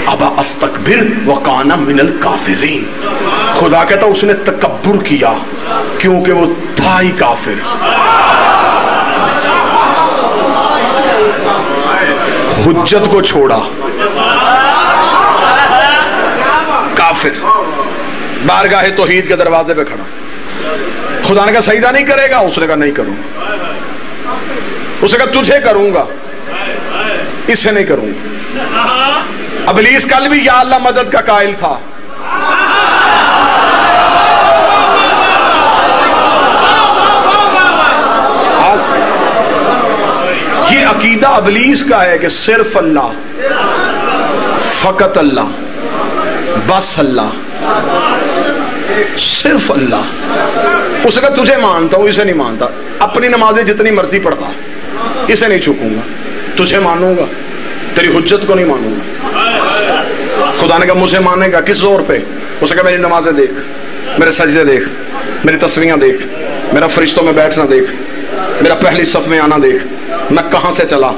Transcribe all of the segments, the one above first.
ابا استکبر وکانا من الکافرین. خدا کہتا اس نے تکبر کیا کیونکہ وہ تھا ہی کافر. حجت کو چھوڑا، کافر بارگاہ توحید کے دروازے پہ کھڑا. خدا نے کہا سجدہ نہیں کرے گا؟ اس نے کہا نہیں کروں گا. اس نے کہا تجھے کروں گا، اسے نہیں کروں گا. ابلیس کل بھی یا اللہ مدد کا قائل تھا. یہ عقیدہ ابلیس کا ہے کہ صرف اللہ، فقط اللہ، بس اللہ، صرف اللہ. اس نے کہا تجھے مانتا ہوں، اسے نہیں مانتا. اپنی نمازیں جتنی مرضی پڑھا، اسے نہیں چھوکوں گا. تجھے مانوں گا، تیری حجت کو نہیں مانوں گا. خدا نے کہا مجھے مانے گا کس زور پہ؟ اس نے کہا میری نمازیں دیکھ، میرے سجدے دیکھ، میری تصویریں دیکھ، میرا فرشتوں میں بیٹھنا دیکھ، میرا پہلی صف میں آنا دیکھ، میں کہاں سے چلا،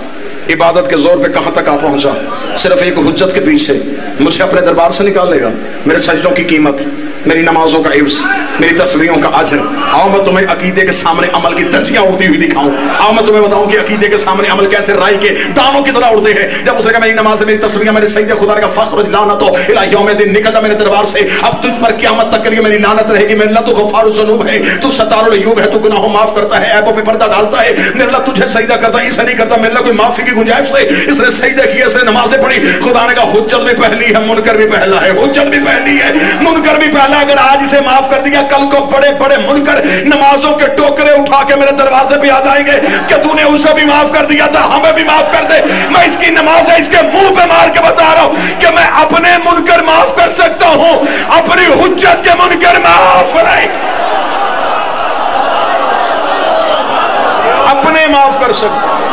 عبادت کے زور پہ کہاں تک آ پہنچا. صرف ایک حجت کے پیچھے مجھے اپنے دربار سے نکال لے گا. میرے سجدوں کی قیمت، میری نمازوں کا عوض، میری تصویروں کا اجر. آؤ میں تمہیں عقیدے کے سامنے عمل کی دھجیاں اڑتی ہوئی دکھاؤں. آؤ میں تمہیں بتاؤں کہ عقیدے کے سامنے عمل کیسے رائی کے دانوں کی طرح اڑتے ہیں. جب اس نے کہا میری نماز، میری تصویریں، میرے سجدے، خدا نے کہا فخر لعنت الی یوم الدین، نکل جا میرے دربار سے. اب تجھ پر قیامت تک کے لیے میری لعنت رہے گی. میرے اللہ تو غفار الذنوب ہے، تو ستار العیوب ہے، تو گناہوں معاف کرتا ہے، عیبوں پہ پردہ ڈالتا ہے. میرے اللہ تجھے سجدہ کرتا ہے، اسے نہیں کرتا. میرے اللہ کوئی معافی کی گنجائش ہے؟ اس نے سجدہ کیا، اس نے نمازیں پڑھی. خدا نے کہا حجت بھی پہلی ہے، منکر بھی پہلا ہے. حجت بھی پہلی ہے، منکر بھی پہلا. اگر آج اسے معاف کر دیا، کل کو بڑے بڑے منکر نمازوں کے ٹوکرے اٹھا کے میرے دروازے پہ آ جائیں گے کہ تو نے اسے بھی معاف کر دیا تھا، ہمیں بھی معاف کر دے. میں اس کی نماز ہے اس کے منہ پہ مار کے بتا رہا ہوں کہ میں اپنے منکر معاف کر سکتا ہوں، اپنی حجت کے منکر معاف نہیں. اپنے معاف کر سکتا ہوں.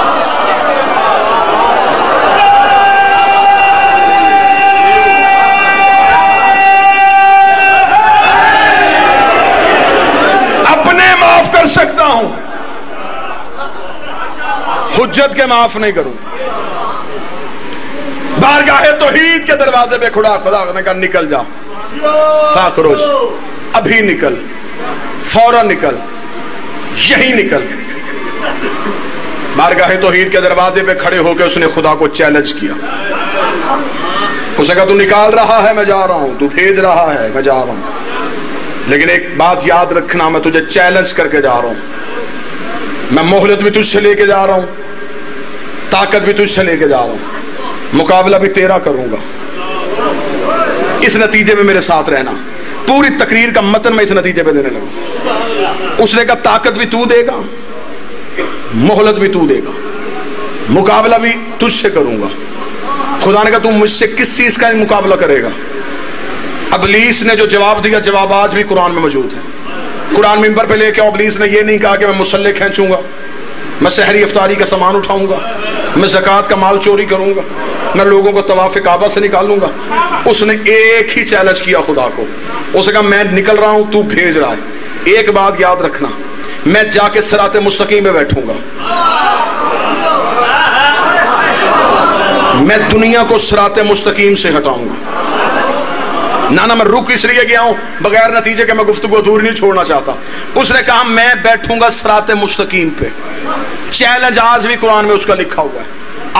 کر سکتا ہوں، حجت کے معاف نہیں کروں. بارگاہ توحید کے دروازے پہ کھڑا. خدا نے کہا نکل جا، فاخرج، ابھی نکل، فوراً نکل، یہی نکل. بارگاہ توحید کے دروازے پہ کھڑے ہو کے اس نے خدا کو چیلنج کیا. اس نے کہا تو نکال رہا ہے، میں جا رہا ہوں. تو بھیج رہا ہے، میں جا رہا ہوں. لیکن ایک بات یاد رکھنا، میں تجھے چیلنج کر کے جا رہا ہوں. میں مہلت بھی تجھ سے لے کے جا رہا ہوں، طاقت بھی تجھ سے لے کے جا رہا ہوں. مقابلہ بھی تیرا کروں گا. اس نتیجے میں میرے ساتھ رہنا. پوری تقریر کا متن میں اس نتیجے پہ دینے لگا. اس نے کہا طاقت بھی تو دے گا، مہلت بھی تو دے گا، مقابلہ بھی تجھ سے کروں گا. خدا نے کہا تم مجھ سے کس چیز کا مقابلہ کرے گا؟ ابلیس نے جو جواب دیا، جواب آج بھی قرآن میں موجود ہے. قرآن ممبر پہ لے کے ابلیس نے یہ نہیں کہا کہ میں مسلح کھینچوں گا، میں سحری افطاری کا سامان اٹھاؤں گا، میں زکوٰۃ کا مال چوری کروں گا، میں لوگوں کو طواف کعبہ سے نکالوں گا. اس نے ایک ہی چیلنج کیا خدا کو. اس نے کہا میں نکل رہا ہوں، تو بھیج رہا ہے. ایک بات یاد رکھنا، میں جا کے صراط مستقیم پہ بیٹھوں گا. میں دنیا کو صراط مستقیم سے ہٹاؤں گا. نانا میں رک اس لیے گیا ہوں بغیر نتیجے کے، میں گفتگو دور نہیں چھوڑنا چاہتا. اس نے کہا میں بیٹھوں گا صراط مستقیم پہ. چیلنج آج بھی قرآن میں اس کا لکھا ہوا ہے،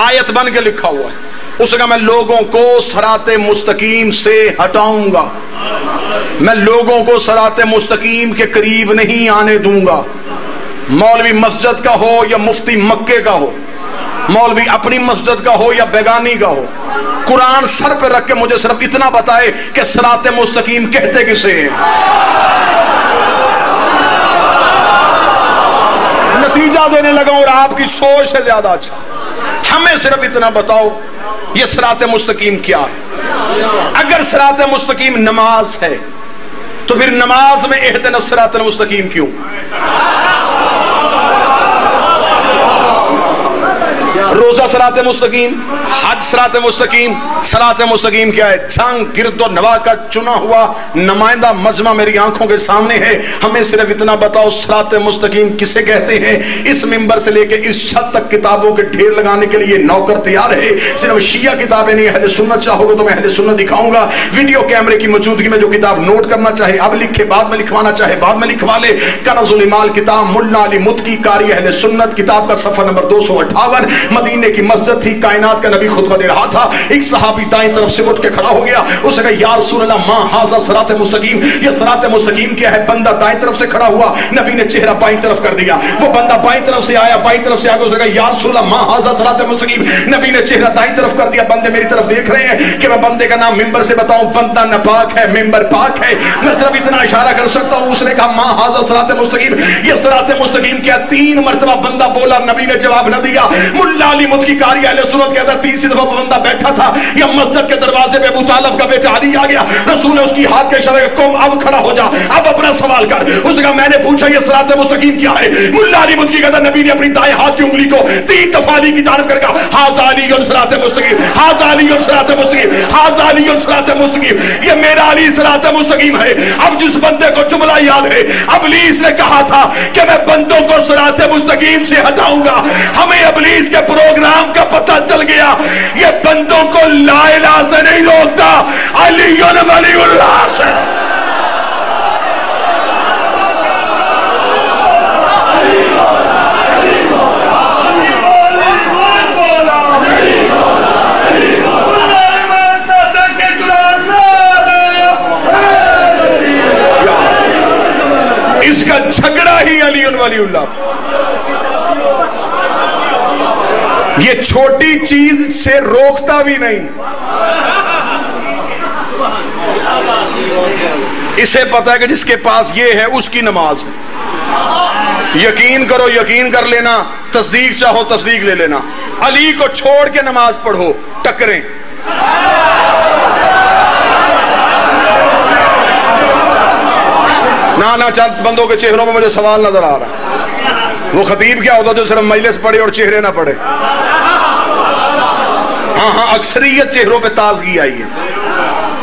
آیت بن کے لکھا ہوا ہے. اس نے کہا میں لوگوں کو صراط مستقیم سے ہٹاؤں گا، میں لوگوں کو صراط مستقیم کے قریب نہیں آنے دوں گا. مولوی مسجد کا ہو یا مفتی مکے کا ہو، مولوی اپنی مسجد کا ہو یا بیگانی کا ہو، قرآن سر پہ رکھ کے مجھے صرف اتنا بتائے کہ صراط مستقیم کہتے کسے ہیں. نتیجہ دینے لگا اور آپ کی سوچ سے زیادہ اچھا. ہمیں صرف اتنا بتاؤ یہ صراط مستقیم کیا ہے. اگر صراط مستقیم نماز ہے تو پھر نماز میں اہدنا الصراط المستقیم کیوں؟ روزہ صراط مستقیم، حج صراط مستقیم۔ صراط مستقیم کیا ہے؟ جنگ گرد و نواح کا چنا ہوا نمائندہ مجمع میری آنکھوں کے سامنے ہے۔ ہمیں صرف اتنا بتاؤ صراط مستقیم کسے کہتے ہیں؟ اس منبر سے لے کے اس چھت تک کتابوں کے ڈھیر لگانے کے لیے نوکر تیار ہے۔ صرف شیعہ کتابیں نہیں، اہل سنت چاہو گے تو میں اہل سنت دکھاؤں گا۔ ویڈیو کیمرے کی موجودگی میں جو کتاب نوٹ کرنا چاہے اب لکھے، بعد میں لکھوانا چاہے بعد میں لکھوا لے۔ کنز الایمان کتاب ملا علی مدکی قاری اہل سنت، کتاب کا صفحہ نمبر 258۔ مدینے کی مسجد تھی، کائنات کا نبی خطبہ دے رہا تھا، ایک صحابی دائیں طرف سے اٹھ کے کھڑا ہو گیا، اس نے کہا یا رسول اللہ ما ھذا صراط مستقیم، یہ صراط مستقیم کیا ہے؟ بندہ دائیں طرف سے کھڑا ہوا، نبی نے چہرہ بائیں طرف کر دیا، وہ بندہ بائیں طرف سے آیا، بائیں طرف سے آگے اس نے کہا یا رسول اللہ ما ھذا صراط مستقیم، نبی نے چہرہ دائیں طرف کر دیا۔ بندے میری طرف دیکھ رہے ہیں کہ میں بندے کا نام منبر سے بتاؤں؟ بندہ ناپاک ہے، منبر پاک ہے، میں صرف اتنا اشارہ کر سکتا ہوں۔ اس نے کہا ما ھذا صراط مستقیم، یہ صراط مستقیم کیا؟ 3 مرتبہ بندہ بولا، نبی نے جواب نہ دیا۔ ملا علی مدکی قاری اہل سنت کہتا ہے 3 دفعہ بندہ بیٹھا تھا، یا مسجد کے دروازے پہ ابو طالب کا بیٹا علی آ گیا، رسول نے اس کی ہاتھ کے اشارے قوم اب کھڑا ہو جا، اب اپنا سوال کر۔ اس نے کہا میں نے پوچھا یہ صراط مستقیم کیا ہے؟ ملا علی مدکی کہتا ہے نبی نے اپنی دائیں ہاتھ کی انگلی کو 3 دفعہ علی کی جانب کر کہا ھذا علی صراط مستقیم، ھذا علی صراط مستقیم، ھذا علی صراط مستقیم، یہ میرا علی صراط مستقیم ہے۔ اب جس بندے کو جملہ یاد ہے، ابلیس نے کہا تھا کہ میں بندوں کو صراط مستقیم سے ہٹاؤں گا، ہمیں ابلیس کے پروگرام کا پتہ چل گیا، یہ بندوں کو لا الہ سے نہیں روکتا، علی ولی اللہ سے۔ اس کا جھگڑا ہی علی ولی اللہ۔ یہ چھوٹی چیز سے روکتا بھی نہیں، اسے پتا ہے کہ جس کے پاس یہ ہے اس کی نماز ہے۔ یقین کرو یقین کر لینا، تصدیق چاہو تصدیق لے لینا۔ علی کو چھوڑ کے نماز پڑھو، ٹکریں۔ نہ چند بندوں کے چہروں میں مجھے سوال نظر آ رہا ہے، وہ خطیب کیا ہوتا جو صرف مجلس پڑھے اور چہرے نہ پڑھے؟ ہاں اکثریت چہروں پہ تازگی آئی ہے،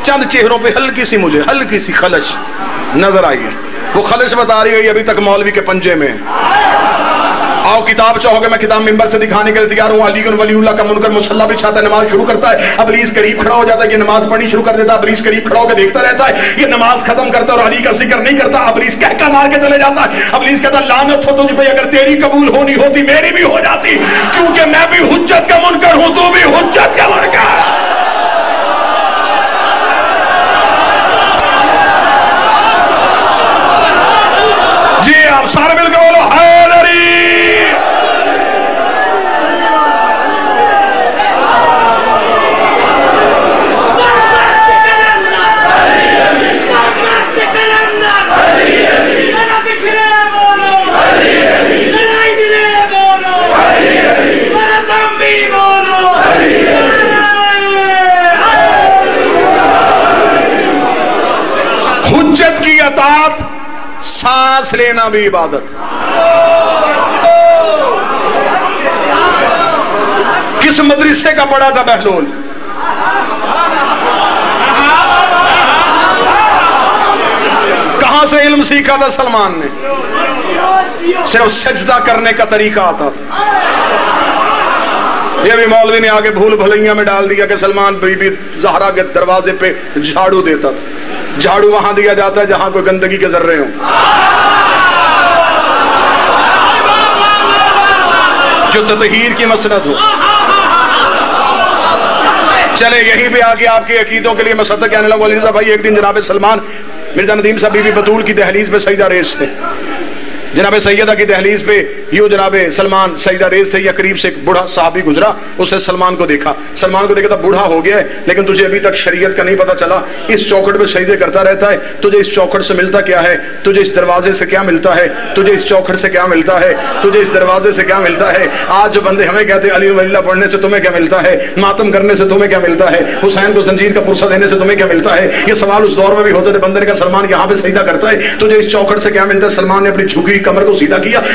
چند چہروں پہ ہلکی سی مجھے ہلکی سی خلش نظر آئی ہے، وہ خلش بتا رہی ہے ابھی تک مولوی کے پنجے میں۔ آؤ کتاب چاہو گے میں کتاب منبر سے دکھانے کے لیے تیار ہوں۔ علی ولی اللہ کا منکر مصلی بچھاتا ہے، نماز شروع کرتا ہے، ابلیس قریب کھڑا ہو جاتا ہے، یہ نماز پڑھنی شروع کر دیتا ہے، ابلیس قریب کھڑا ہو کے دیکھتا رہتا ہے، یہ نماز ختم کرتا ہے اور علی کا ذکر نہیں کرتا، ابلیس کہکا مار کے چلے جاتا ہے۔ ابلیس کہتا ہے لعنت ہو تجھ پہ، اگر تیری قبول ہونی ہوتی میری بھی ہو جاتی، کیونکہ میں بھی حجت کا منکر ہوں، تو بھی حجت کا منکر۔ جی آپ سارے مل کے بولو حیدری۔ حجت کی اطاعت، سانس لینا بھی عبادت۔ کس مدرسے کا پڑھا تھا بہلول؟ کہاں سے علم سیکھا تھا سلمان نے؟ صرف سجدہ کرنے کا طریقہ آتا تھا۔ یہ بھی مولوی نے آگے بھول بھلیاں میں ڈال دیا کہ سلمان بی بی زہرا کے دروازے پہ جھاڑو دیتا تھا۔ جھاڑو وہاں دیا جاتا ہے جہاں کوئی گندگی کے ذرے ہوں، جو تطہیر کی مسند ہو۔ چلے یہیں پہ آگے آپ کے عقیدوں کے لیے میں صدق کہنے لگا۔ علی رضا بھائی ایک دن جناب سلمان مرزا ندیم صاحب بی بی بطول کی دہلیز پہ سجدہ ریز تھے، جناب سیدہ کی دہلیز پہ یوں جناب سلمان سجدہ ریز تھے، یا قریب سے ایک بوڑھا صحابی گزرا، اس نے سلمان کو دیکھا تھا بوڑھا ہو گیا ہے لیکن تجھے ابھی تک شریعت کا نہیں پتا چلا، اس چوکھٹ پہ سجدے کرتا رہتا ہے، تجھے اس چوکھٹ سے ملتا کیا ہے؟ تجھے اس دروازے سے کیا ملتا ہے؟ تجھے اس چوکھٹ سے کیا ملتا ہے؟ تجھے اس دروازے سے کیا ملتا ہے؟ آج جو بندے ہمیں کہتے ہیں علی ولی اللہ پڑھنے سے تمہیں کیا ملتا ہے، ماتم کرنے سے تمہیں کیا ملتا ہے، حسین کو زنجیر کا پرسہ دینے سے تمہیں کیا ملتا ہے، یہ سوال اس دور میں بھی ہوتے تھے۔ بندے نے کہا سلمان یہاں پہ سجدہ کرتا ہے، تجھے اس چوکھٹ سے کیا ملتا ہے؟ سلمان نے اپنی جھکی کمر کو سیدھا کیا،